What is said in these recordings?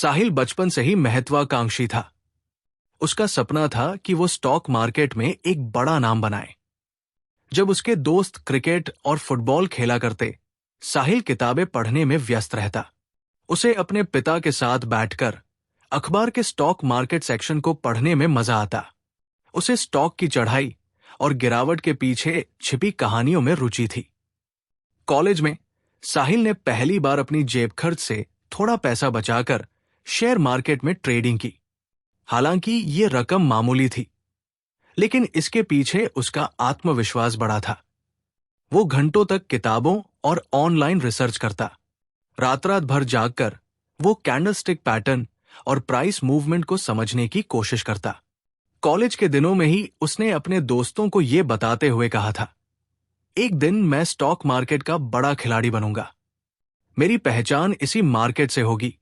साहिल बचपन से ही महत्वाकांक्षी था। उसका सपना था कि वो स्टॉक मार्केट में एक बड़ा नाम बनाए। जब उसके दोस्त क्रिकेट और फुटबॉल खेला करते, साहिल किताबें पढ़ने में व्यस्त रहता। उसे अपने पिता के साथ बैठकर अखबार के स्टॉक मार्केट सेक्शन को पढ़ने में मजा आता। उसे स्टॉक की चढ़ाई और गिरावट के पीछे छिपी कहानियों में रुचि थी। कॉलेज में साहिल ने पहली बार अपनी जेब खर्च से थोड़ा पैसा बचाकर शेयर मार्केट में ट्रेडिंग की। हालांकि ये रकम मामूली थी, लेकिन इसके पीछे उसका आत्मविश्वास बढ़ा था। वो घंटों तक किताबों और ऑनलाइन रिसर्च करता। रात रात भर जागकर वो कैंडलस्टिक पैटर्न और प्राइस मूवमेंट को समझने की कोशिश करता। कॉलेज के दिनों में ही उसने अपने दोस्तों को ये बताते हुए कहा था, एक दिन मैं स्टॉक मार्केट का बड़ा खिलाड़ी बनूंगा। मेरी पहचान इसी मार्केट से होगी।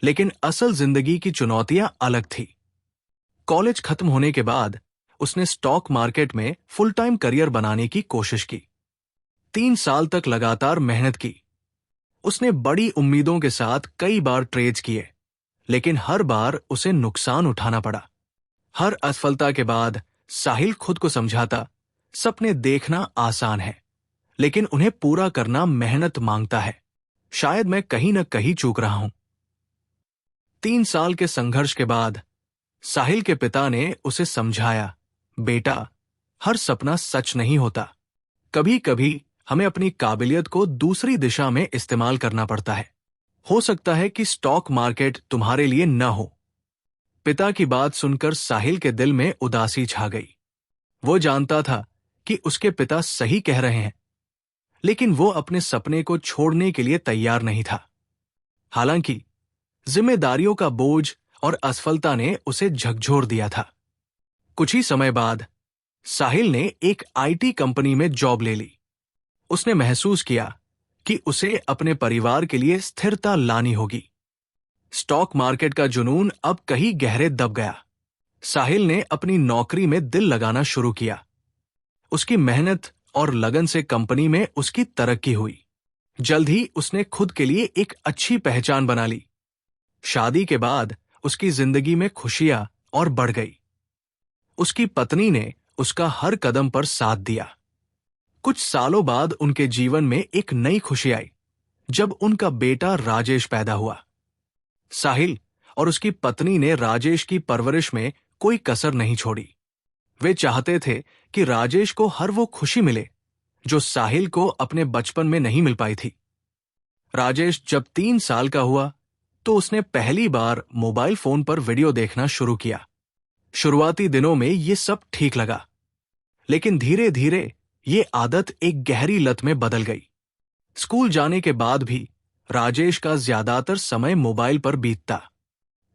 लेकिन असल जिंदगी की चुनौतियां अलग थी। कॉलेज खत्म होने के बाद उसने स्टॉक मार्केट में फुल टाइम करियर बनाने की कोशिश की। 3 साल तक लगातार मेहनत की। उसने बड़ी उम्मीदों के साथ कई बार ट्रेड्स किए, लेकिन हर बार उसे नुकसान उठाना पड़ा। हर असफलता के बाद साहिल खुद को समझाता, सपने देखना आसान है, लेकिन उन्हें पूरा करना मेहनत मांगता है। शायद मैं कहीं न कहीं चूक रहा हूं। 3 साल के संघर्ष के बाद साहिल के पिता ने उसे समझाया, बेटा, हर सपना सच नहीं होता। कभी कभी हमें अपनी काबिलियत को दूसरी दिशा में इस्तेमाल करना पड़ता है। हो सकता है कि स्टॉक मार्केट तुम्हारे लिए न हो। पिता की बात सुनकर साहिल के दिल में उदासी छा गई। वो जानता था कि उसके पिता सही कह रहे हैं, लेकिन वो अपने सपने को छोड़ने के लिए तैयार नहीं था। हालांकि जिम्मेदारियों का बोझ और असफलता ने उसे झकझोर दिया था। कुछ ही समय बाद साहिल ने एक आईटी कंपनी में जॉब ले ली। उसने महसूस किया कि उसे अपने परिवार के लिए स्थिरता लानी होगी। स्टॉक मार्केट का जुनून अब कहीं गहरे दब गया। साहिल ने अपनी नौकरी में दिल लगाना शुरू किया। उसकी मेहनत और लगन से कंपनी में उसकी तरक्की हुई। जल्द ही उसने खुद के लिए एक अच्छी पहचान बना ली। शादी के बाद उसकी जिंदगी में खुशियां और बढ़ गई। उसकी पत्नी ने उसका हर कदम पर साथ दिया। कुछ सालों बाद उनके जीवन में एक नई खुशी आई, जब उनका बेटा राजेश पैदा हुआ। साहिल और उसकी पत्नी ने राजेश की परवरिश में कोई कसर नहीं छोड़ी। वे चाहते थे कि राजेश को हर वो खुशी मिले जो साहिल को अपने बचपन में नहीं मिल पाई थी। राजेश जब 3 साल का हुआ तो उसने पहली बार मोबाइल फोन पर वीडियो देखना शुरू किया। शुरुआती दिनों में ये सब ठीक लगा, लेकिन धीरे धीरे ये आदत एक गहरी लत में बदल गई। स्कूल जाने के बाद भी राजेश का ज्यादातर समय मोबाइल पर बीतता।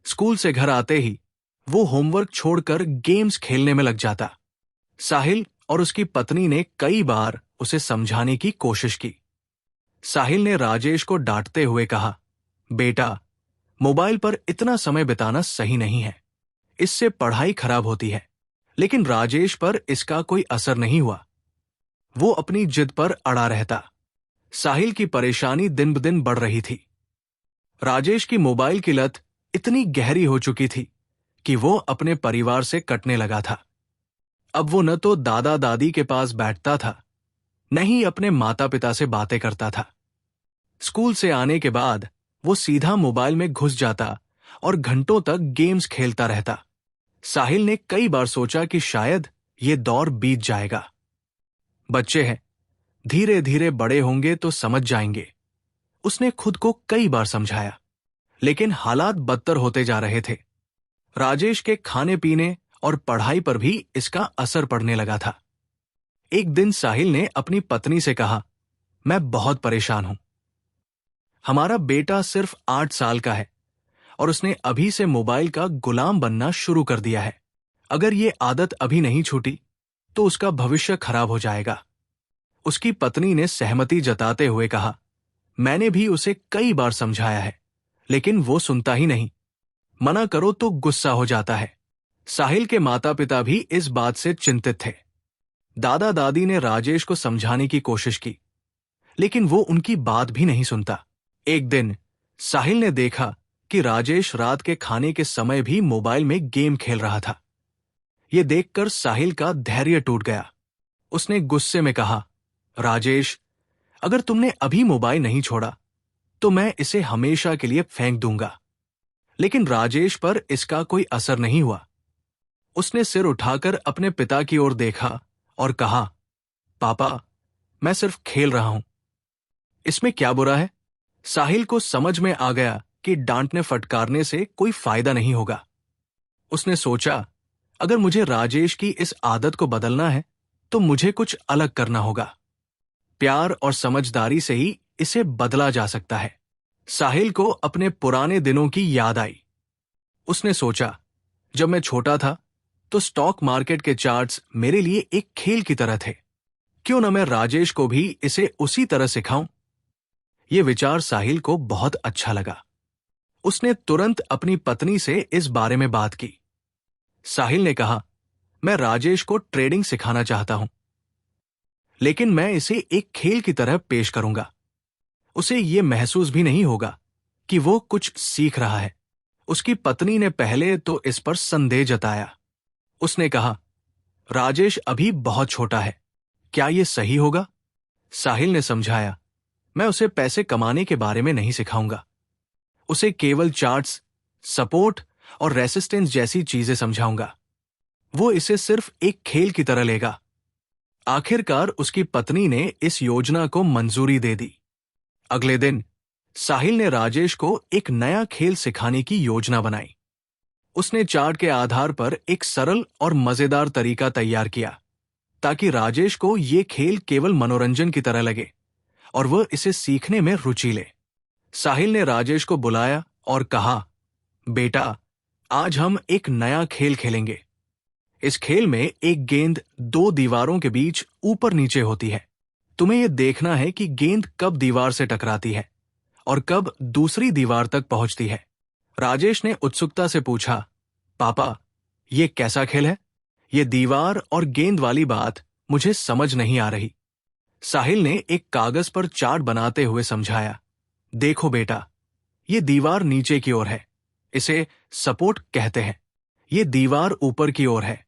स्कूल से घर आते ही वो होमवर्क छोड़कर गेम्स खेलने में लग जाता। साहिल और उसकी पत्नी ने कई बार उसे समझाने की कोशिश की। साहिल ने राजेश को डांटते हुए कहा, बेटा, मोबाइल पर इतना समय बिताना सही नहीं है। इससे पढ़ाई खराब होती है। लेकिन राजेश पर इसका कोई असर नहीं हुआ। वो अपनी जिद पर अड़ा रहता। साहिल की परेशानी दिन ब दिन बढ़ रही थी। राजेश की मोबाइल की लत इतनी गहरी हो चुकी थी कि वो अपने परिवार से कटने लगा था। अब वो न तो दादा दादी के पास बैठता था, न ही अपने माता पिता से बातें करता था। स्कूल से आने के बाद वो सीधा मोबाइल में घुस जाता और घंटों तक गेम्स खेलता रहता। साहिल ने कई बार सोचा कि शायद ये दौर बीत जाएगा। बच्चे हैं, धीरे धीरे बड़े होंगे तो समझ जाएंगे। उसने खुद को कई बार समझाया, लेकिन हालात बदतर होते जा रहे थे। राजेश के खाने पीने और पढ़ाई पर भी इसका असर पड़ने लगा था। एक दिन साहिल ने अपनी पत्नी से कहा, मैं बहुत परेशान हूं। हमारा बेटा सिर्फ 8 साल का है और उसने अभी से मोबाइल का गुलाम बनना शुरू कर दिया है। अगर ये आदत अभी नहीं छूटी तो उसका भविष्य खराब हो जाएगा। उसकी पत्नी ने सहमति जताते हुए कहा, मैंने भी उसे कई बार समझाया है, लेकिन वो सुनता ही नहीं। मना करो तो गुस्सा हो जाता है। साहिल के माता पिता भी इस बात से चिंतित थे। दादा दादी ने राजेश को समझाने की कोशिश की, लेकिन वो उनकी बात भी नहीं सुनता। एक दिन साहिल ने देखा कि राजेश रात के खाने के समय भी मोबाइल में गेम खेल रहा था। ये देखकर साहिल का धैर्य टूट गया। उसने गुस्से में कहा, राजेश, अगर तुमने अभी मोबाइल नहीं छोड़ा तो मैं इसे हमेशा के लिए फेंक दूंगा। लेकिन राजेश पर इसका कोई असर नहीं हुआ। उसने सिर उठाकर अपने पिता की ओर देखा और कहा, पापा, मैं सिर्फ खेल रहा हूं, इसमें क्या बुरा है? साहिल को समझ में आ गया कि डांटने फटकारने से कोई फायदा नहीं होगा। उसने सोचा, अगर मुझे राजेश की इस आदत को बदलना है तो मुझे कुछ अलग करना होगा। प्यार और समझदारी से ही इसे बदला जा सकता है। साहिल को अपने पुराने दिनों की याद आई। उसने सोचा, जब मैं छोटा था तो स्टॉक मार्केट के चार्ट्स मेरे लिए एक खेल की तरह थे। क्यों न मैं राजेश को भी इसे उसी तरह सिखाऊं? यह विचार साहिल को बहुत अच्छा लगा। उसने तुरंत अपनी पत्नी से इस बारे में बात की। साहिल ने कहा, मैं राजेश को ट्रेडिंग सिखाना चाहता हूं, लेकिन मैं इसे एक खेल की तरह पेश करूंगा। उसे यह महसूस भी नहीं होगा कि वो कुछ सीख रहा है। उसकी पत्नी ने पहले तो इस पर संदेह जताया। उसने कहा, राजेश अभी बहुत छोटा है, क्या यह सही होगा? साहिल ने समझाया, मैं उसे पैसे कमाने के बारे में नहीं सिखाऊंगा। उसे केवल चार्ट्स, सपोर्ट और रेसिस्टेंस जैसी चीजें समझाऊंगा। वो इसे सिर्फ एक खेल की तरह लेगा। आखिरकार उसकी पत्नी ने इस योजना को मंजूरी दे दी। अगले दिन साहिल ने राजेश को एक नया खेल सिखाने की योजना बनाई। उसने चार्ट के आधार पर एक सरल और मजेदार तरीका तैयार किया ताकि राजेश को यह खेल केवल मनोरंजन की तरह लगे और वह इसे सीखने में रुचि ले। साहिल ने राजेश को बुलाया और कहा, बेटा, आज हम एक नया खेल खेलेंगे। इस खेल में एक गेंद दो दीवारों के बीच ऊपर नीचे होती है। तुम्हें यह देखना है कि गेंद कब दीवार से टकराती है और कब दूसरी दीवार तक पहुंचती है। राजेश ने उत्सुकता से पूछा, पापा, यह कैसा खेल है? यह दीवार और गेंद वाली बात मुझे समझ नहीं आ रही। साहिल ने एक कागज पर चार्ट बनाते हुए समझाया, देखो बेटा, यह दीवार नीचे की ओर है, इसे सपोर्ट कहते हैं। यह दीवार ऊपर की ओर है,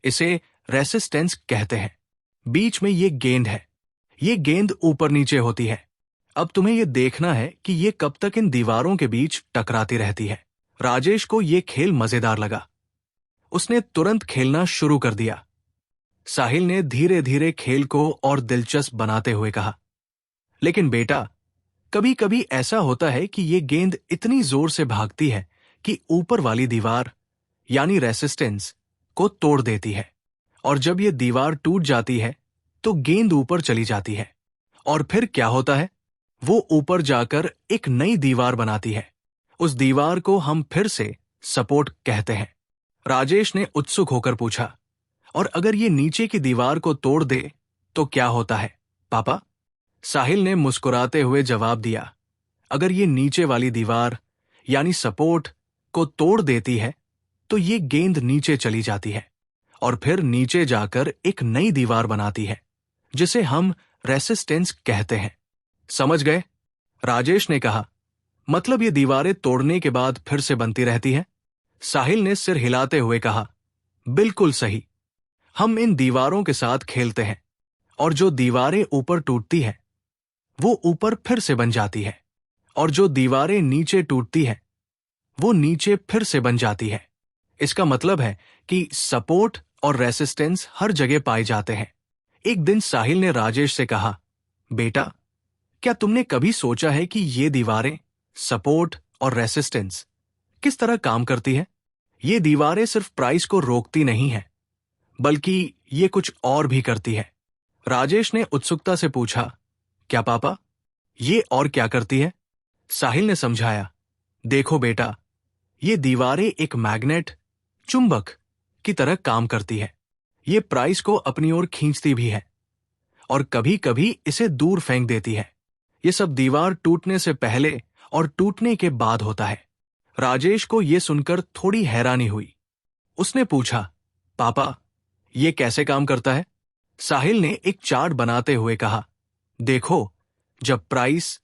इसे रेसिस्टेंस कहते हैं। बीच में यह गेंद है, यह गेंद ऊपर नीचे होती है। अब तुम्हें यह देखना है कि यह कब तक इन दीवारों के बीच टकराती रहती है। राजेश को यह खेल मजेदार लगा। उसने तुरंत खेलना शुरू कर दिया। साहिल ने धीरे धीरे खेल को और दिलचस्प बनाते हुए कहा, लेकिन बेटा, कभी कभी ऐसा होता है कि यह गेंद इतनी जोर से भागती है कि ऊपर वाली दीवार यानी रेसिस्टेंस को तोड़ देती है, और जब यह दीवार टूट जाती है तो गेंद ऊपर चली जाती है। और फिर क्या होता है? वो ऊपर जाकर एक नई दीवार बनाती है। उस दीवार को हम फिर से सपोर्ट कहते हैं। राजेश ने उत्सुक होकर पूछा, और अगर ये नीचे की दीवार को तोड़ दे तो क्या होता है, पापा? साहिल ने मुस्कुराते हुए जवाब दिया, अगर ये नीचे वाली दीवार यानी सपोर्ट को तोड़ देती है तो ये गेंद नीचे चली जाती है और फिर नीचे जाकर एक नई दीवार बनाती है जिसे हम रेसिस्टेंस कहते हैं। समझ गए? राजेश ने कहा, मतलब ये दीवारें तोड़ने के बाद फिर से बनती रहती हैं? साहिल ने सिर हिलाते हुए कहा, बिल्कुल सही। हम इन दीवारों के साथ खेलते हैं और जो दीवारें ऊपर टूटती हैं वो ऊपर फिर से बन जाती है, और जो दीवारें नीचे टूटती हैं वो नीचे फिर से बन जाती है। इसका मतलब है कि सपोर्ट और रेसिस्टेंस हर जगह पाए जाते हैं। एक दिन साहिल ने राजेश से कहा, बेटा, क्या तुमने कभी सोचा है कि ये दीवारें, सपोर्ट और रेसिस्टेंस किस तरह काम करती है? ये दीवारें सिर्फ प्राइस को रोकती नहीं हैं, बल्कि ये कुछ और भी करती है। राजेश ने उत्सुकता से पूछा, क्या पापा, ये और क्या करती है? साहिल ने समझाया, देखो बेटा, ये दीवारें एक मैग्नेट, चुंबक की तरह काम करती है। ये प्राइस को अपनी ओर खींचती भी है और कभी कभी इसे दूर फेंक देती है। ये सब दीवार टूटने से पहले और टूटने के बाद होता है। राजेश को यह सुनकर थोड़ी हैरानी हुई। उसने पूछा, पापा, ये कैसे काम करता है? साहिल ने एक चार्ट बनाते हुए कहा, देखो, जब प्राइस,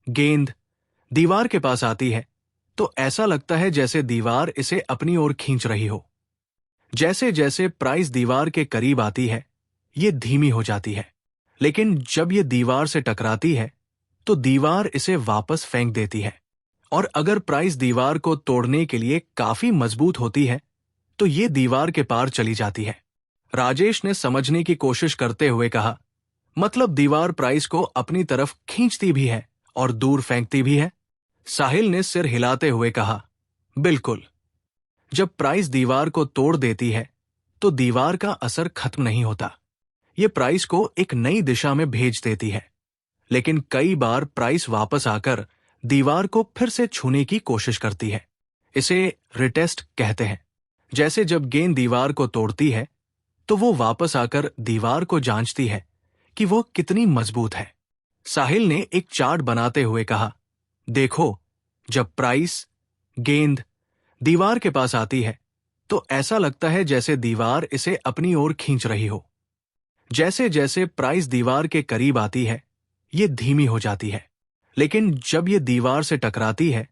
गेंद दीवार के पास आती है तो ऐसा लगता है जैसे दीवार इसे अपनी ओर खींच रही हो। जैसे जैसे प्राइस दीवार के करीब आती है, ये धीमी हो जाती है, लेकिन जब ये दीवार से टकराती है तो दीवार इसे वापस फेंक देती है। और अगर प्राइस दीवार को तोड़ने के लिए काफी मजबूत होती है तो ये दीवार के पार चली जाती है। राजेश ने समझने की कोशिश करते हुए कहा, मतलब दीवार प्राइस को अपनी तरफ खींचती भी है और दूर फेंकती भी है? साहिल ने सिर हिलाते हुए कहा, बिल्कुल। जब प्राइस दीवार को तोड़ देती है तो दीवार का असर खत्म नहीं होता। ये प्राइस को एक नई दिशा में भेज देती है, लेकिन कई बार प्राइस वापस आकर दीवार को फिर से छूने की कोशिश करती है। इसे रिटेस्ट कहते हैं। जैसे जब गेंद दीवार को तोड़ती है तो वो वापस आकर दीवार को जांचती है कि वो कितनी मजबूत है। साहिल ने एक चार्ट बनाते हुए कहा, देखो, जब प्राइस गेंद दीवार के पास आती है तो ऐसा लगता है जैसे दीवार इसे अपनी ओर खींच रही हो। जैसे जैसे प्राइस दीवार के करीब आती है, ये धीमी हो जाती है, लेकिन जब ये दीवार से टकराती है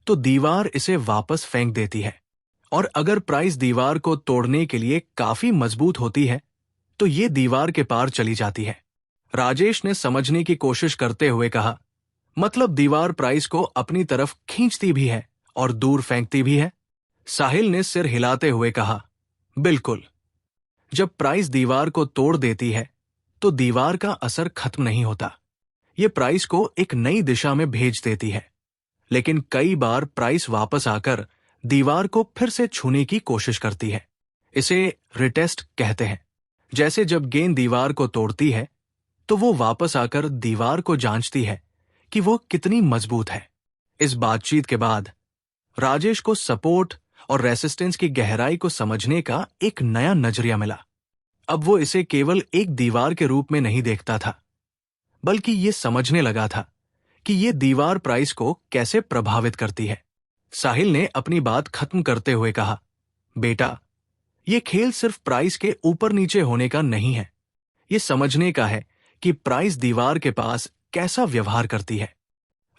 तो दीवार इसे वापस फेंक देती है। और अगर प्राइस दीवार को तोड़ने के लिए काफी मजबूत होती है तो ये दीवार के पार चली जाती है। राजेश ने समझने की कोशिश करते हुए कहा, मतलब दीवार प्राइस को अपनी तरफ खींचती भी है और दूर फेंकती भी है? साहिल ने सिर हिलाते हुए कहा, बिल्कुल। जब प्राइस दीवार को तोड़ देती है तो दीवार का असर खत्म नहीं होता। ये प्राइस को एक नई दिशा में भेज देती है, लेकिन कई बार प्राइस वापस आकर दीवार को फिर से छूने की कोशिश करती है। इसे रिटेस्ट कहते हैं। जैसे जब गेंद दीवार को तोड़ती है तो वो वापस आकर दीवार को जांचती है कि वो कितनी मजबूत है। इस बातचीत के बाद राजेश को सपोर्ट और रेसिस्टेंस की गहराई को समझने का एक नया नजरिया मिला। अब वो इसे केवल एक दीवार के रूप में नहीं देखता था, बल्कि ये समझने लगा था कि ये दीवार प्राइस को कैसे प्रभावित करती है। साहिल ने अपनी बात खत्म करते हुए कहा, बेटा, ये खेल सिर्फ प्राइस के ऊपर नीचे होने का नहीं है। ये समझने का है कि प्राइस दीवार के पास कैसा व्यवहार करती है।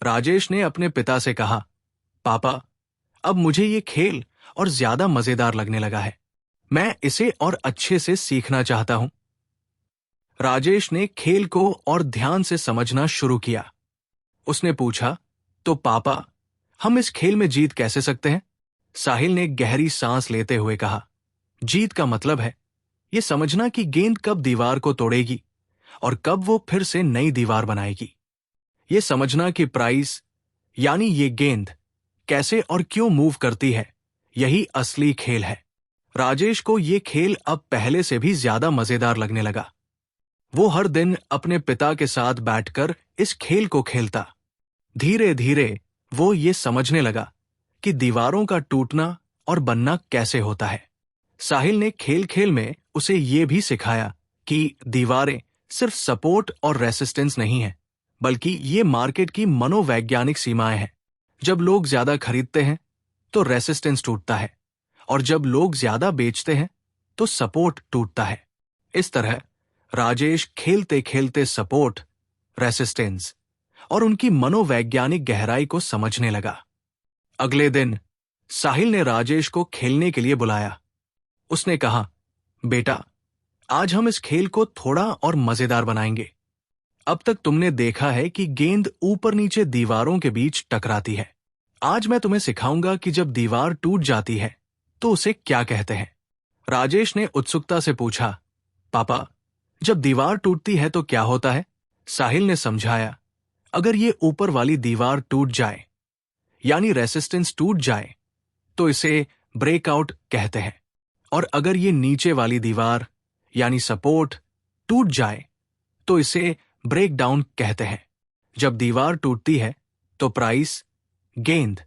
राजेश ने अपने पिता से कहा, पापा, अब मुझे ये खेल और ज्यादा मजेदार लगने लगा है। मैं इसे और अच्छे से सीखना चाहता हूं। राजेश ने खेल को और ध्यान से समझना शुरू किया। उसने पूछा, तो पापा, हम इस खेल में जीत कैसे सकते हैं? साहिल ने गहरी सांस लेते हुए कहा, जीत का मतलब है ये समझना कि गेंद कब दीवार को तोड़ेगी और कब वो फिर से नई दीवार बनाएगी। ये समझना कि प्राइस यानी ये गेंद कैसे और क्यों मूव करती है, यही असली खेल है। राजेश को ये खेल अब पहले से भी ज्यादा मजेदार लगने लगा। वो हर दिन अपने पिता के साथ बैठकर इस खेल को खेलता। धीरे धीरे वो ये समझने लगा कि दीवारों का टूटना और बनना कैसे होता है। साहिल ने खेल खेल में उसे ये भी सिखाया कि दीवारें सिर्फ सपोर्ट और रेसिस्टेंस नहीं है, बल्कि ये मार्केट की मनोवैज्ञानिक सीमाएं हैं। जब लोग ज्यादा खरीदते हैं तो रेसिस्टेंस टूटता है, और जब लोग ज्यादा बेचते हैं तो सपोर्ट टूटता है। इस तरह राजेश खेलते खेलते सपोर्ट, रेसिस्टेंस और उनकी मनोवैज्ञानिक गहराई को समझने लगा। अगले दिन साहिल ने राजेश को खेलने के लिए बुलाया। उसने कहा, बेटा, आज हम इस खेल को थोड़ा और मजेदार बनाएंगे। अब तक तुमने देखा है कि गेंद ऊपर नीचे दीवारों के बीच टकराती है। आज मैं तुम्हें सिखाऊंगा कि जब दीवार टूट जाती है तो उसे क्या कहते हैं। राजेश ने उत्सुकता से पूछा, पापा, जब दीवार टूटती है तो क्या होता है? साहिल ने समझाया, अगर ये ऊपर वाली दीवार टूट जाए यानी रेसिस्टेंस टूट जाए तो इसे ब्रेकआउट कहते हैं, और अगर ये नीचे वाली दीवार यानी सपोर्ट टूट जाए तो इसे ब्रेक डाउन कहते हैं। जब दीवार टूटती है तो प्राइस, गेंद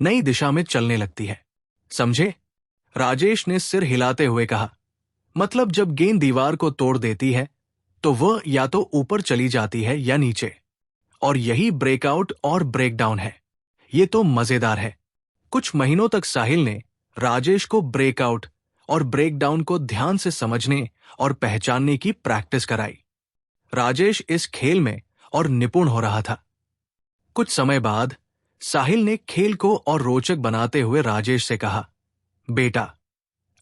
नई दिशा में चलने लगती है। समझे? राजेश ने सिर हिलाते हुए कहा, मतलब जब गेंद दीवार को तोड़ देती है तो वह या तो ऊपर चली जाती है या नीचे, और यही ब्रेकआउट और ब्रेकडाउन है। ये तो मजेदार है। कुछ महीनों तक साहिल ने राजेश को ब्रेकआउट और ब्रेकडाउन को ध्यान से समझने और पहचानने की प्रैक्टिस कराई। राजेश इस खेल में और निपुण हो रहा था। कुछ समय बाद साहिल ने खेल को और रोचक बनाते हुए राजेश से कहा, बेटा,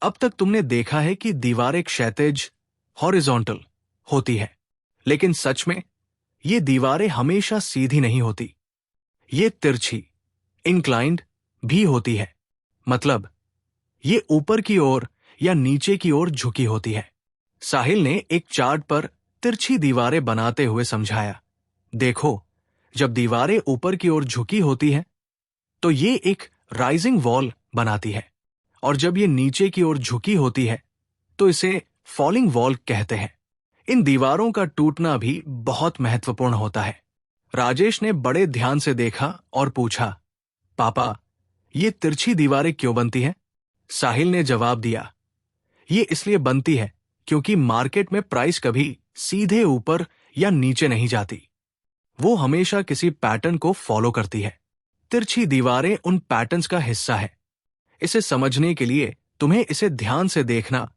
अब तक तुमने देखा है कि दीवारें क्षैतिज हॉरिजॉन्टल होती है, लेकिन सच में ये दीवारें हमेशा सीधी नहीं होती। ये तिरछी इंक्लाइंड भी होती है। मतलब ये ऊपर की ओर या नीचे की ओर झुकी होती है। साहिल ने एक चार्ट पर तिरछी दीवारें बनाते हुए समझाया, देखो, जब दीवारें ऊपर की ओर झुकी होती है तो ये एक राइजिंग वॉल बनाती है, और जब ये नीचे की ओर झुकी होती है तो इसे फॉलिंग वॉल कहते हैं। इन दीवारों का टूटना भी बहुत महत्वपूर्ण होता है। राजेश ने बड़े ध्यान से देखा और पूछा, पापा, ये तिरछी दीवारें क्यों बनती हैं? साहिल ने जवाब दिया, ये इसलिए बनती है क्योंकि मार्केट में प्राइस कभी सीधे ऊपर या नीचे नहीं जाती। वो हमेशा किसी पैटर्न को फॉलो करती है। तिरछी दीवारें उन पैटर्न्स का हिस्सा है। इसे समझने के लिए तुम्हें इसे ध्यान से देखना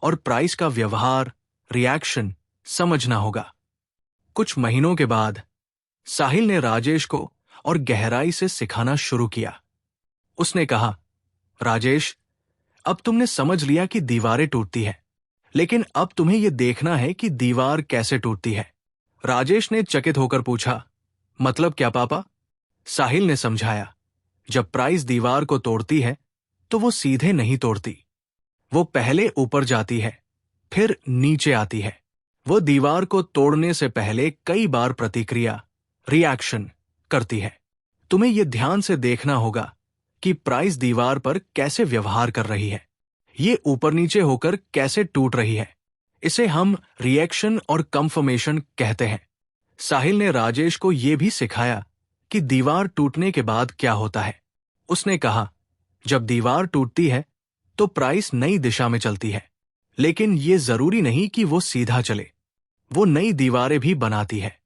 और प्राइस का व्यवहार, रिएक्शन समझना होगा। कुछ महीनों के बाद साहिल ने राजेश को और गहराई से सिखाना शुरू किया। उसने कहा, राजेश, अब तुमने समझ लिया कि दीवारें टूटती है, लेकिन अब तुम्हें यह देखना है कि दीवार कैसे टूटती है। राजेश ने चकित होकर पूछा, मतलब क्या पापा? साहिल ने समझाया, जब प्राइस दीवार को तोड़ती है तो वो सीधे नहीं तोड़ती। वो पहले ऊपर जाती है, फिर नीचे आती है। वो दीवार को तोड़ने से पहले कई बार प्रतिक्रिया, रिएक्शन करती है। तुम्हें यह ध्यान से देखना होगा कि प्राइस दीवार पर कैसे व्यवहार कर रही है, ये ऊपर नीचे होकर कैसे टूट रही है। इसे हम रिएक्शन और कंफर्मेशन कहते हैं। साहिल ने राजेश को यह भी सिखाया कि दीवार टूटने के बाद क्या होता है। उसने कहा, जब दीवार टूटती है तो प्राइस नई दिशा में चलती है, लेकिन यह जरूरी नहीं कि वो सीधा चले। वो नई दीवारें भी बनाती है।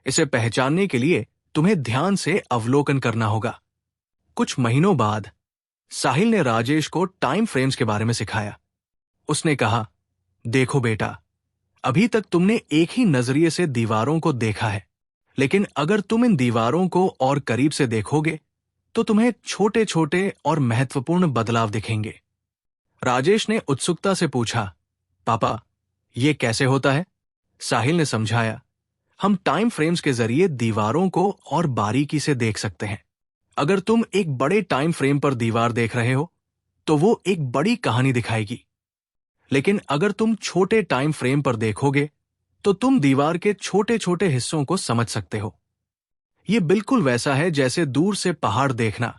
इसे पहचानने के लिए तुम्हें ध्यान से अवलोकन करना होगा। कुछ महीनों बाद साहिल ने राजेश को टाइम फ्रेम्स के बारे में सिखाया। उसने कहा, देखो बेटा, अभी तक तुमने एक ही नजरिए से दीवारों को देखा है, लेकिन अगर तुम इन दीवारों को और करीब से देखोगे तो तुम्हें छोटे छोटे और महत्वपूर्ण बदलाव दिखेंगे। राजेश ने उत्सुकता से पूछा, पापा, यह कैसे होता है? साहिल ने समझाया, हम टाइम फ्रेम्स के जरिए दीवारों को और बारीकी से देख सकते हैं। अगर तुम एक बड़े टाइम फ्रेम पर दीवार देख रहे हो तो वो एक बड़ी कहानी दिखाएगी, लेकिन अगर तुम छोटे टाइम फ्रेम पर देखोगे तो तुम दीवार के छोटे छोटे हिस्सों को समझ सकते हो। यह बिल्कुल वैसा है जैसे दूर से पहाड़ देखना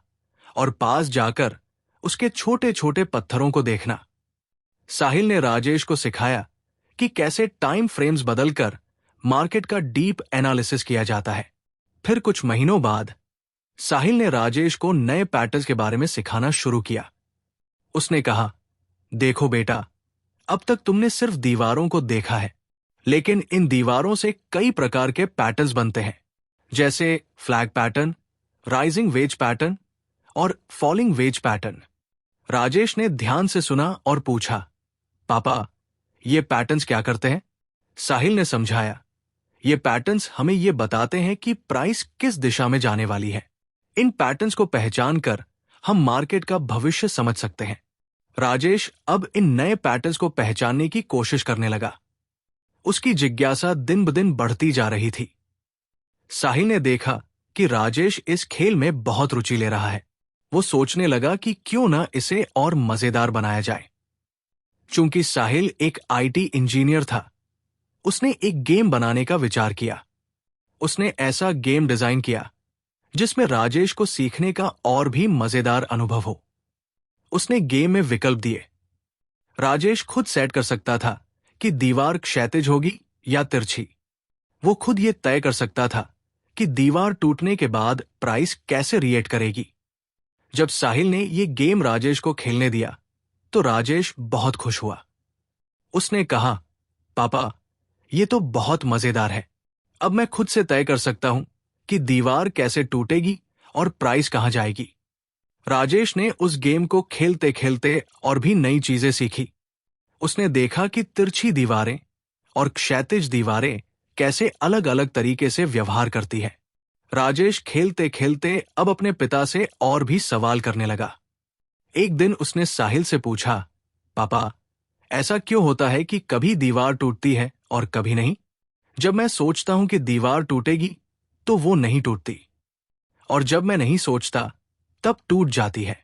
और पास जाकर उसके छोटे छोटे पत्थरों को देखना। साहिल ने राजेश को सिखाया कि कैसे टाइम फ्रेम्स बदलकर मार्केट का डीप एनालिसिस किया जाता है। फिर कुछ महीनों बाद साहिल ने राजेश को नए पैटर्न्स के बारे में सिखाना शुरू किया। उसने कहा, देखो बेटा, अब तक तुमने सिर्फ दीवारों को देखा है, लेकिन इन दीवारों से कई प्रकार के पैटर्न्स बनते हैं, जैसे flag pattern, rising veg pattern और फॉलिंग वेज पैटर्न। राजेश ने ध्यान से सुना और पूछा, पापा, ये पैटर्न्स क्या करते हैं? साहिल ने समझाया, ये पैटर्न्स हमें ये बताते हैं कि प्राइस किस दिशा में जाने वाली है। इन पैटर्न्स को पहचान कर हम मार्केट का भविष्य समझ सकते हैं। राजेश अब इन नए पैटर्न्स को पहचानने की कोशिश करने लगा। उसकी जिज्ञासा दिन ब दिन बढ़ती जा रही थी। साहिल ने देखा कि राजेश इस खेल में बहुत रुचि ले रहा है। वो सोचने लगा कि क्यों ना इसे और मजेदार बनाया जाए। चूंकि साहिल एक आईटी इंजीनियर था, उसने एक गेम बनाने का विचार किया। उसने ऐसा गेम डिजाइन किया जिसमें राजेश को सीखने का और भी मजेदार अनुभव हो। उसने गेम में विकल्प दिए। राजेश खुद सेट कर सकता था कि दीवार क्षैतिज होगी या तिरछी। वो खुद ये तय कर सकता था कि दीवार टूटने के बाद प्राइस कैसे रिएक्ट करेगी। जब साहिल ने ये गेम राजेश को खेलने दिया तो राजेश बहुत खुश हुआ। उसने कहा, पापा, ये तो बहुत मजेदार है। अब मैं खुद से तय कर सकता हूं कि दीवार कैसे टूटेगी और प्राइस कहां जाएगी। राजेश ने उस गेम को खेलते खेलते और भी नई चीजें सीखी। उसने देखा कि तिरछी दीवारें और क्षैतिज दीवारें कैसे अलग अलग तरीके से व्यवहार करती है। राजेश खेलते खेलते अब अपने पिता से और भी सवाल करने लगा। एक दिन उसने साहिल से पूछा, पापा, ऐसा क्यों होता है कि कभी दीवार टूटती है और कभी नहीं? जब मैं सोचता हूं कि दीवार टूटेगी तो वो नहीं टूटती, और जब मैं नहीं सोचता तब टूट जाती है।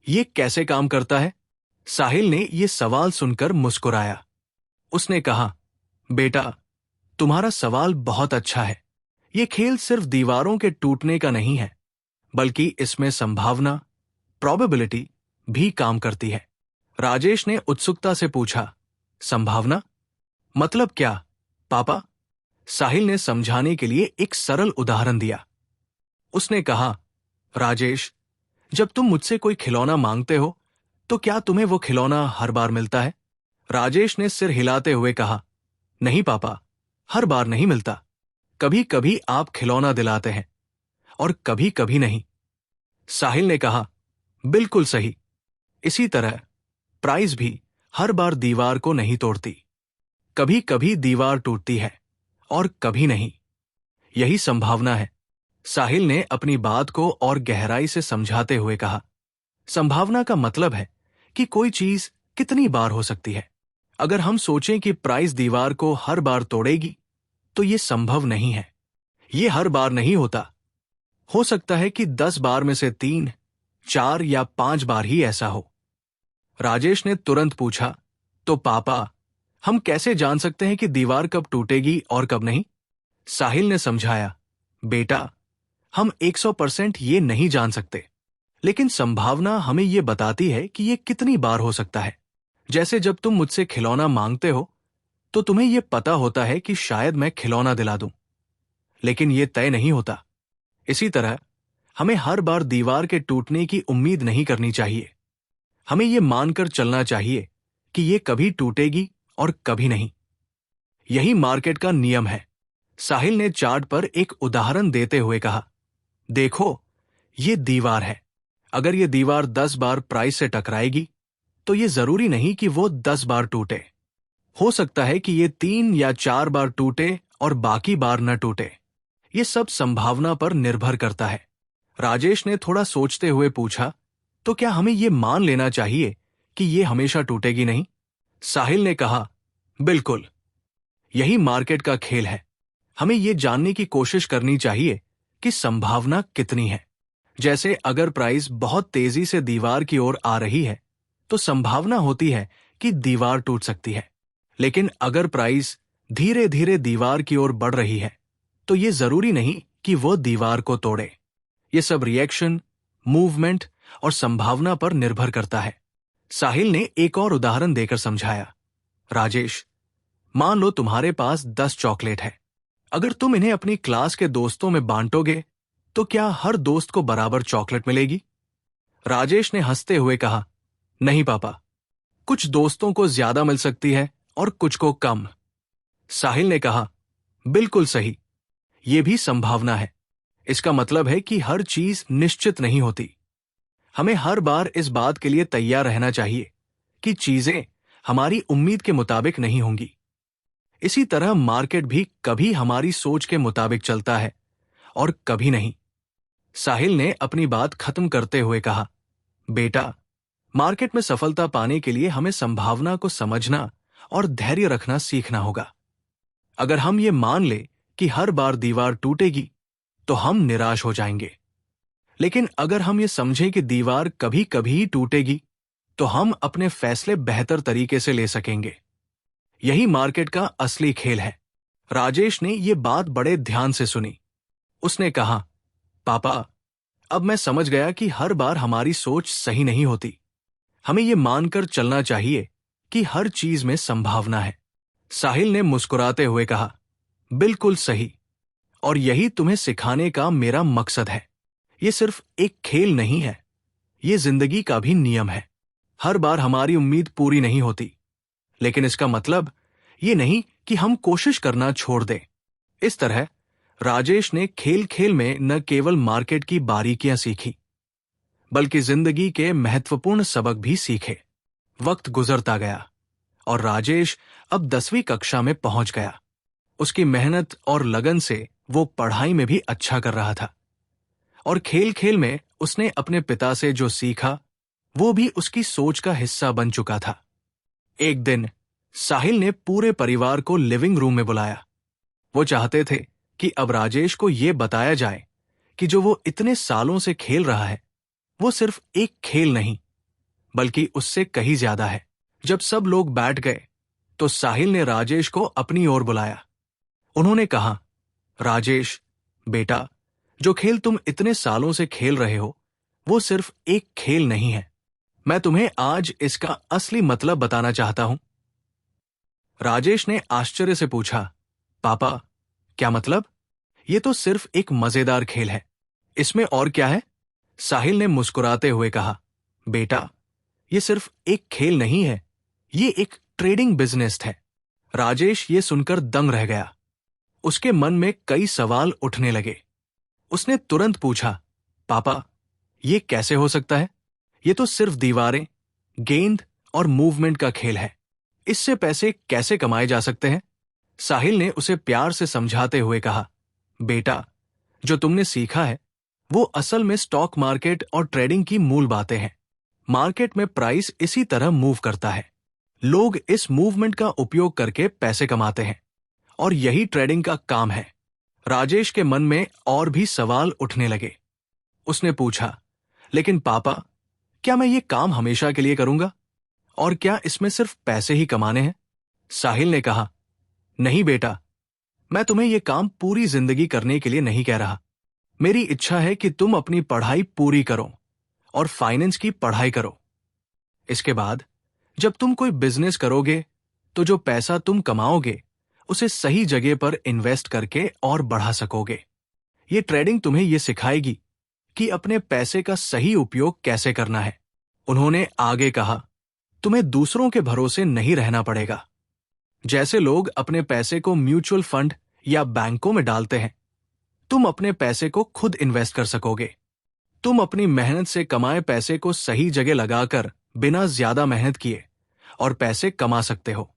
ये कैसे काम करता है? साहिल ने ये सवाल सुनकर मुस्कुराया। उसने कहा, बेटा, तुम्हारा सवाल बहुत अच्छा है। ये खेल सिर्फ दीवारों के टूटने का नहीं है, बल्कि इसमें संभावना, प्रोबेबिलिटी भी काम करती है। राजेश ने उत्सुकता से पूछा, संभावना मतलब क्या, पापा? साहिल ने समझाने के लिए एक सरल उदाहरण दिया। उसने कहा, राजेश, जब तुम मुझसे कोई खिलौना मांगते हो तो क्या तुम्हें वो खिलौना हर बार मिलता है? राजेश ने सिर हिलाते हुए कहा, नहीं पापा, हर बार नहीं मिलता। कभी कभी आप खिलौना दिलाते हैं और कभी कभी नहीं। साहिल ने कहा, बिल्कुल सही। इसी तरह प्राइज भी हर बार दीवार को नहीं तोड़ती। कभी कभी दीवार टूटती है और कभी नहीं। यही संभावना है। साहिल ने अपनी बात को और गहराई से समझाते हुए कहा, संभावना का मतलब है कि कोई चीज कितनी बार हो सकती है। अगर हम सोचें कि प्राइज दीवार को हर बार तोड़ेगी तो ये संभव नहीं है। ये हर बार नहीं होता। हो सकता है कि 10 बार में से 3, 4 या 5 बार ही ऐसा हो। राजेश ने तुरंत पूछा, तो पापा, हम कैसे जान सकते हैं कि दीवार कब टूटेगी और कब नहीं? साहिल ने समझाया, बेटा, हम 100% ये नहीं जान सकते, लेकिन संभावना हमें ये बताती है कि ये कितनी बार हो सकता है। जैसे जब तुम मुझसे खिलौना मांगते हो तो तुम्हें ये पता होता है कि शायद मैं खिलौना दिला दूं, लेकिन ये तय नहीं होता। इसी तरह हमें हर बार दीवार के टूटने की उम्मीद नहीं करनी चाहिए। हमें ये मानकर चलना चाहिए कि ये कभी टूटेगी और कभी नहीं। यही मार्केट का नियम है। साहिल ने चार्ट पर एक उदाहरण देते हुए कहा, देखो, ये दीवार है। अगर ये दीवार 10 बार प्राइस से टकराएगी तो ये जरूरी नहीं कि वो 10 बार टूटे। हो सकता है कि ये 3 या 4 बार टूटे और बाकी बार न टूटे। ये सब संभावना पर निर्भर करता है। राजेश ने थोड़ा सोचते हुए पूछा, तो क्या हमें ये मान लेना चाहिए कि ये हमेशा टूटेगी नहीं? साहिल ने कहा, बिल्कुल। यही मार्केट का खेल है। हमें ये जानने की कोशिश करनी चाहिए कि संभावना कितनी है। जैसे अगर प्राइस बहुत तेजी से दीवार की ओर आ रही है तो संभावना होती है कि दीवार टूट सकती है। लेकिन अगर प्राइस धीरे धीरे दीवार की ओर बढ़ रही है तो ये जरूरी नहीं कि वो दीवार को तोड़े। ये सब रिएक्शन, मूवमेंट और संभावना पर निर्भर करता है। साहिल ने एक और उदाहरण देकर समझाया, राजेश, मान लो तुम्हारे पास 10 चॉकलेट है। अगर तुम इन्हें अपनी क्लास के दोस्तों में बांटोगे तो क्या हर दोस्त को बराबर चॉकलेट मिलेगी? राजेश ने हंसते हुए कहा, नहीं पापा, कुछ दोस्तों को ज्यादा मिल सकती है और कुछ को कम। साहिल ने कहा, बिल्कुल सही। ये भी संभावना है। इसका मतलब है कि हर चीज निश्चित नहीं होती। हमें हर बार इस बात के लिए तैयार रहना चाहिए कि चीजें हमारी उम्मीद के मुताबिक नहीं होंगी। इसी तरह मार्केट भी कभी हमारी सोच के मुताबिक चलता है और कभी नहीं। साहिल ने अपनी बात खत्म करते हुए कहा, बेटा, मार्केट में सफलता पाने के लिए हमें संभावना को समझना और धैर्य रखना सीखना होगा। अगर हम ये मान ले कि हर बार दीवार टूटेगी तो हम निराश हो जाएंगे। लेकिन अगर हम ये समझें कि दीवार कभी कभी ही टूटेगी तो हम अपने फैसले बेहतर तरीके से ले सकेंगे। यही मार्केट का असली खेल है। राजेश ने ये बात बड़े ध्यान से सुनी। उसने कहा, पापा, अब मैं समझ गया कि हर बार हमारी सोच सही नहीं होती। हमें ये मानकर चलना चाहिए कि हर चीज में संभावना है। साहिल ने मुस्कुराते हुए कहा, बिल्कुल सही। और यही तुम्हें सिखाने का मेरा मकसद है। ये सिर्फ एक खेल नहीं है, ये जिंदगी का भी नियम है। हर बार हमारी उम्मीद पूरी नहीं होती, लेकिन इसका मतलब ये नहीं कि हम कोशिश करना छोड़ दें। इस तरह राजेश ने खेल खेल में न केवल मार्केट की बारीकियां सीखी, बल्कि जिंदगी के महत्वपूर्ण सबक भी सीखे। वक्त गुजरता गया और राजेश अब 10वीं कक्षा में पहुंच गया। उसकी मेहनत और लगन से वो पढ़ाई में भी अच्छा कर रहा था। और खेल खेल में उसने अपने पिता से जो सीखा वो भी उसकी सोच का हिस्सा बन चुका था। एक दिन साहिल ने पूरे परिवार को लिविंग रूम में बुलाया। वो चाहते थे कि अब राजेश को ये बताया जाए कि जो वो इतने सालों से खेल रहा है वो सिर्फ एक खेल नहीं बल्कि उससे कहीं ज्यादा है। जब सब लोग बैठ गए तो साहिल ने राजेश को अपनी ओर बुलाया। उन्होंने कहा, राजेश बेटा, जो खेल तुम इतने सालों से खेल रहे हो वो सिर्फ एक खेल नहीं है। मैं तुम्हें आज इसका असली मतलब बताना चाहता हूं। राजेश ने आश्चर्य से पूछा, पापा क्या मतलब? ये तो सिर्फ एक मजेदार खेल है, इसमें और क्या है? साहिल ने मुस्कुराते हुए कहा, बेटा ये सिर्फ एक खेल नहीं है, ये एक ट्रेडिंग बिजनेस है। राजेश ये सुनकर दंग रह गया। उसके मन में कई सवाल उठने लगे। उसने तुरंत पूछा, पापा ये कैसे हो सकता है? ये तो सिर्फ दीवारें, गेंद और मूवमेंट का खेल है, इससे पैसे कैसे कमाए जा सकते हैं? साहिल ने उसे प्यार से समझाते हुए कहा, बेटा जो तुमने सीखा है वो असल में स्टॉक मार्केट और ट्रेडिंग की मूल बातें हैं। मार्केट में प्राइस इसी तरह मूव करता है। लोग इस मूवमेंट का उपयोग करके पैसे कमाते हैं और यही ट्रेडिंग का काम है। राजेश के मन में और भी सवाल उठने लगे। उसने पूछा, लेकिन पापा क्या मैं ये काम हमेशा के लिए करूंगा? और क्या इसमें सिर्फ पैसे ही कमाने हैं? साहिल ने कहा, नहीं बेटा, मैं तुम्हें यह काम पूरी जिंदगी करने के लिए नहीं कह रहा। मेरी इच्छा है कि तुम अपनी पढ़ाई पूरी करो और फाइनेंस की पढ़ाई करो। इसके बाद जब तुम कोई बिजनेस करोगे तो जो पैसा तुम कमाओगे उसे सही जगह पर इन्वेस्ट करके और बढ़ा सकोगे। ये ट्रेडिंग तुम्हें यह सिखाएगी कि अपने पैसे का सही उपयोग कैसे करना है। उन्होंने आगे कहा, तुम्हें दूसरों के भरोसे नहीं रहना पड़ेगा। जैसे लोग अपने पैसे को म्यूचुअल फंड या बैंकों में डालते हैं, तुम अपने पैसे को खुद इन्वेस्ट कर सकोगे। तुम अपनी मेहनत से कमाए पैसे को सही जगह लगाकर बिना ज्यादा मेहनत किए और पैसे कमा सकते हो।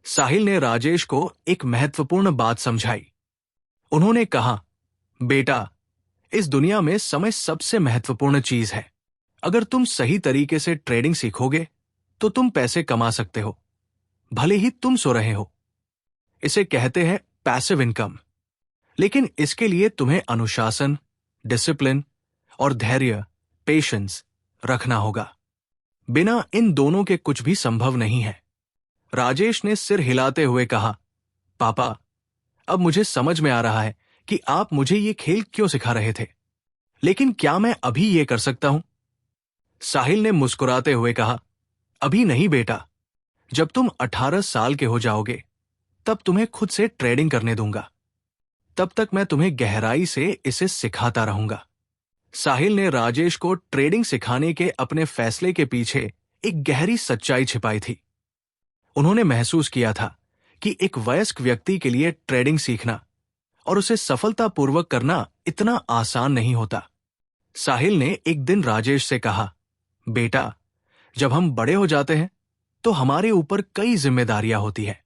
साहिल ने राजेश को एक महत्वपूर्ण बात समझाई। उन्होंने कहा, बेटा इस दुनिया में समय सबसे महत्वपूर्ण चीज है। अगर तुम सही तरीके से ट्रेडिंग सीखोगे तो तुम पैसे कमा सकते हो, भले ही तुम सो रहे हो। इसे कहते हैं पैसिव इनकम। लेकिन इसके लिए तुम्हें अनुशासन, डिसिप्लिन और धैर्य, पेशेंस रखना होगा। बिना इन दोनों के कुछ भी संभव नहीं है। राजेश ने सिर हिलाते हुए कहा, पापा अब मुझे समझ में आ रहा है कि आप मुझे ये खेल क्यों सिखा रहे थे, लेकिन क्या मैं अभी ये कर सकता हूं? साहिल ने मुस्कुराते हुए कहा, अभी नहीं बेटा, जब तुम 18 साल के हो जाओगे तब तुम्हें खुद से ट्रेडिंग करने दूंगा। तब तक मैं तुम्हें गहराई से इसे सिखाता रहूंगा। साहिल ने राजेश को ट्रेडिंग सिखाने के अपने फैसले के पीछे एक गहरी सच्चाई छिपाई थी। उन्होंने महसूस किया था कि एक वयस्क व्यक्ति के लिए ट्रेडिंग सीखना और उसे सफलतापूर्वक करना इतना आसान नहीं होता। साहिल ने एक दिन राजेश से कहा, बेटा जब हम बड़े हो जाते हैं तो हमारे ऊपर कई जिम्मेदारियां होती हैं।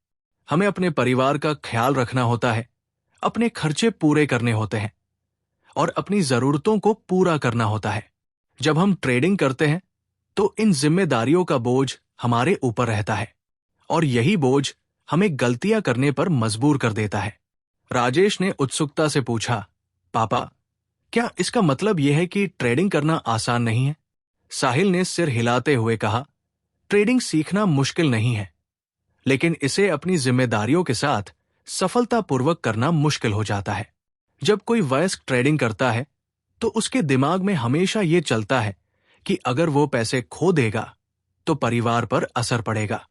हमें अपने परिवार का ख्याल रखना होता है, अपने खर्चे पूरे करने होते हैं और अपनी जरूरतों को पूरा करना होता है। जब हम ट्रेडिंग करते हैं तो इन जिम्मेदारियों का बोझ हमारे ऊपर रहता है और यही बोझ हमें गलतियां करने पर मजबूर कर देता है। राजेश ने उत्सुकता से पूछा, पापा क्या इसका मतलब यह है कि ट्रेडिंग करना आसान नहीं है? साहिल ने सिर हिलाते हुए कहा, ट्रेडिंग सीखना मुश्किल नहीं है, लेकिन इसे अपनी जिम्मेदारियों के साथ सफलतापूर्वक करना मुश्किल हो जाता है। जब कोई वयस्क ट्रेडिंग करता है तो उसके दिमाग में हमेशा ये चलता है कि अगर वो पैसे खो देगा तो परिवार पर असर पड़ेगा।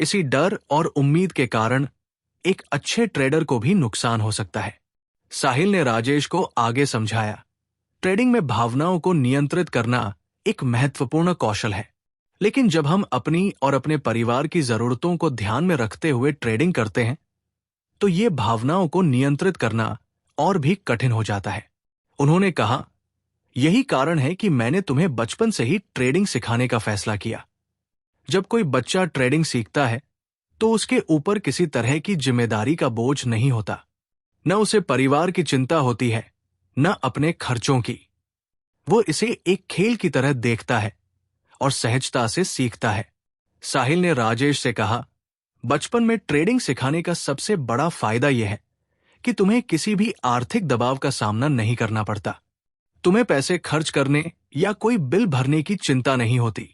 इसी डर और उम्मीद के कारण एक अच्छे ट्रेडर को भी नुकसान हो सकता है। साहिल ने राजेश को आगे समझाया, ट्रेडिंग में भावनाओं को नियंत्रित करना एक महत्वपूर्ण कौशल है, लेकिन जब हम अपनी और अपने परिवार की जरूरतों को ध्यान में रखते हुए ट्रेडिंग करते हैं तो ये भावनाओं को नियंत्रित करना और भी कठिन हो जाता है। उन्होंने कहा, यही कारण है कि मैंने तुम्हें बचपन से ही ट्रेडिंग सिखाने का फैसला किया। जब कोई बच्चा ट्रेडिंग सीखता है तो उसके ऊपर किसी तरह की जिम्मेदारी का बोझ नहीं होता। न उसे परिवार की चिंता होती है, न अपने खर्चों की। वो इसे एक खेल की तरह देखता है और सहजता से सीखता है। साहिल ने राजेश से कहा, बचपन में ट्रेडिंग सिखाने का सबसे बड़ा फायदा यह है कि तुम्हें किसी भी आर्थिक दबाव का सामना नहीं करना पड़ता। तुम्हें पैसे खर्च करने या कोई बिल भरने की चिंता नहीं होती।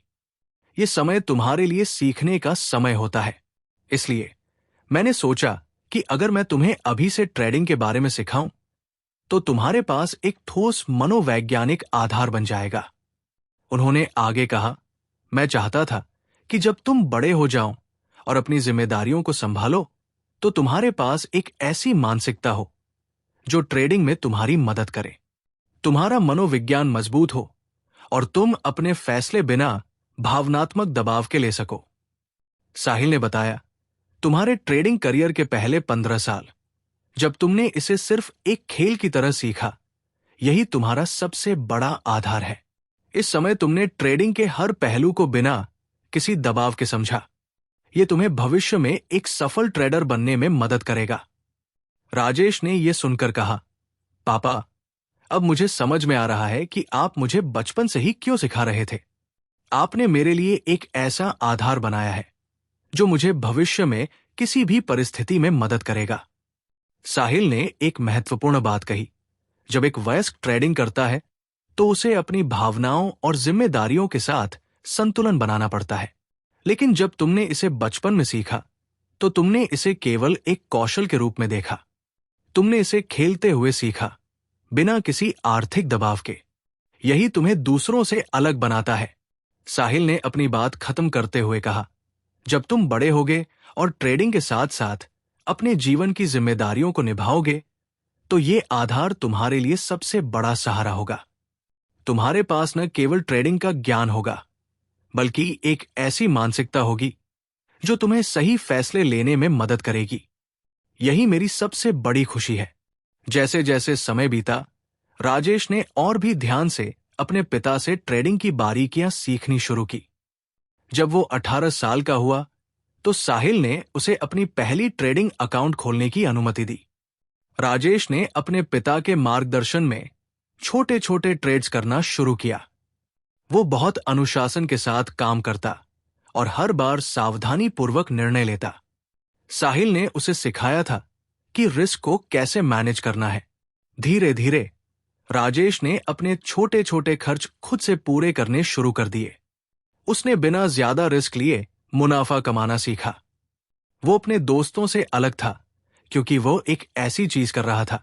ये समय तुम्हारे लिए सीखने का समय होता है। इसलिए मैंने सोचा कि अगर मैं तुम्हें अभी से ट्रेडिंग के बारे में सिखाऊं, तो तुम्हारे पास एक ठोस मनोवैज्ञानिक आधार बन जाएगा। उन्होंने आगे कहा, मैं चाहता था कि जब तुम बड़े हो जाओ और अपनी जिम्मेदारियों को संभालो, तो तुम्हारे पास एक ऐसी मानसिकता हो जो ट्रेडिंग में तुम्हारी मदद करे। तुम्हारा मनोविज्ञान मजबूत हो और तुम अपने फैसले बिना भावनात्मक दबाव के ले सको। साहिल ने बताया, तुम्हारे ट्रेडिंग करियर के पहले 15 साल, जब तुमने इसे सिर्फ एक खेल की तरह सीखा, यही तुम्हारा सबसे बड़ा आधार है। इस समय तुमने ट्रेडिंग के हर पहलू को बिना किसी दबाव के समझा। यह तुम्हें भविष्य में एक सफल ट्रेडर बनने में मदद करेगा। राजेश ने यह सुनकर कहा, पापा, अब मुझे समझ में आ रहा है कि आप मुझे बचपन से ही क्यों सिखा रहे थे। आपने मेरे लिए एक ऐसा आधार बनाया है जो मुझे भविष्य में किसी भी परिस्थिति में मदद करेगा। साहिल ने एक महत्वपूर्ण बात कही, जब एक वयस्क ट्रेडिंग करता है तो उसे अपनी भावनाओं और जिम्मेदारियों के साथ संतुलन बनाना पड़ता है। लेकिन जब तुमने इसे बचपन में सीखा, तो तुमने इसे केवल एक कौशल के रूप में देखा। तुमने इसे खेलते हुए सीखा, बिना किसी आर्थिक दबाव के। यही तुम्हें दूसरों से अलग बनाता है। साहिल ने अपनी बात खत्म करते हुए कहा, जब तुम बड़े होगे और ट्रेडिंग के साथ साथ अपने जीवन की जिम्मेदारियों को निभाओगे, तो ये आधार तुम्हारे लिए सबसे बड़ा सहारा होगा। तुम्हारे पास न केवल ट्रेडिंग का ज्ञान होगा, बल्कि एक ऐसी मानसिकता होगी जो तुम्हें सही फैसले लेने में मदद करेगी। यही मेरी सबसे बड़ी खुशी है। जैसे जैसे समय बीता, राजेश ने और भी ध्यान से अपने पिता से ट्रेडिंग की बारीकियां सीखनी शुरू की। जब वो 18 साल का हुआ, तो साहिल ने उसे अपनी पहली ट्रेडिंग अकाउंट खोलने की अनुमति दी। राजेश ने अपने पिता के मार्गदर्शन में छोटे छोटे ट्रेड्स करना शुरू किया। वो बहुत अनुशासन के साथ काम करता और हर बार सावधानी पूर्वक निर्णय लेता। साहिल ने उसे सिखाया था कि रिस्क को कैसे मैनेज करना है। धीरे धीरे राजेश ने अपने छोटे छोटे खर्च खुद से पूरे करने शुरू कर दिए। उसने बिना ज्यादा रिस्क लिए मुनाफा कमाना सीखा। वो अपने दोस्तों से अलग था, क्योंकि वो एक ऐसी चीज कर रहा था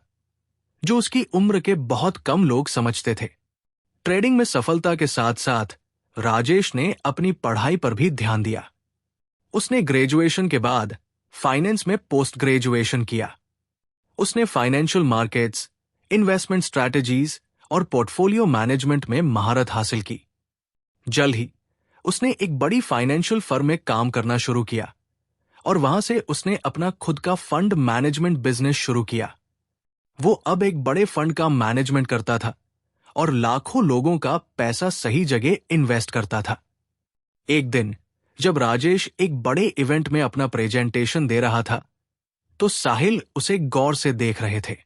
जो उसकी उम्र के बहुत कम लोग समझते थे। ट्रेडिंग में सफलता के साथ साथ राजेश ने अपनी पढ़ाई पर भी ध्यान दिया। उसने ग्रेजुएशन के बाद फाइनेंस में पोस्ट ग्रेजुएशन किया। उसने फाइनेंशियल मार्केट्स, इन्वेस्टमेंट स्ट्रैटेजीज और पोर्टफोलियो मैनेजमेंट में महारत हासिल की। जल्द ही उसने एक बड़ी फाइनेंशियल फर्म में काम करना शुरू किया और वहां से उसने अपना खुद का फंड मैनेजमेंट बिजनेस शुरू किया। वो अब एक बड़े फंड का मैनेजमेंट करता था और लाखों लोगों का पैसा सही जगह इन्वेस्ट करता था। एक दिन जब राजेश एक बड़े इवेंट में अपना प्रेजेंटेशन दे रहा था, तो साहिल उसे गौर से देख रहे थे।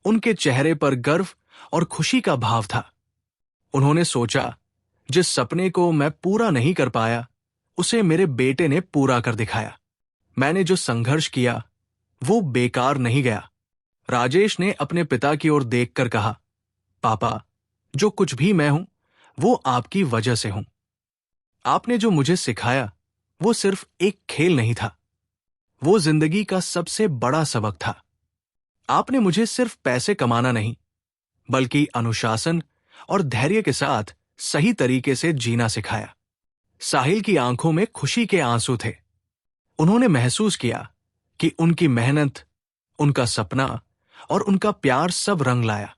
उनके चेहरे पर गर्व और खुशी का भाव था। उन्होंने सोचा, जिस सपने को मैं पूरा नहीं कर पाया, उसे मेरे बेटे ने पूरा कर दिखाया। मैंने जो संघर्ष किया, वो बेकार नहीं गया। राजेश ने अपने पिता की ओर देखकर कहा, पापा, जो कुछ भी मैं हूं, वो आपकी वजह से हूं। आपने जो मुझे सिखाया, वो सिर्फ एक खेल नहीं था, वो जिंदगी का सबसे बड़ा सबक था। आपने मुझे सिर्फ पैसे कमाना नहीं, बल्कि अनुशासन और धैर्य के साथ सही तरीके से जीना सिखाया। साहिल की आंखों में खुशी के आंसू थे। उन्होंने महसूस किया कि उनकी मेहनत, उनका सपना और उनका प्यार सब रंग लाया।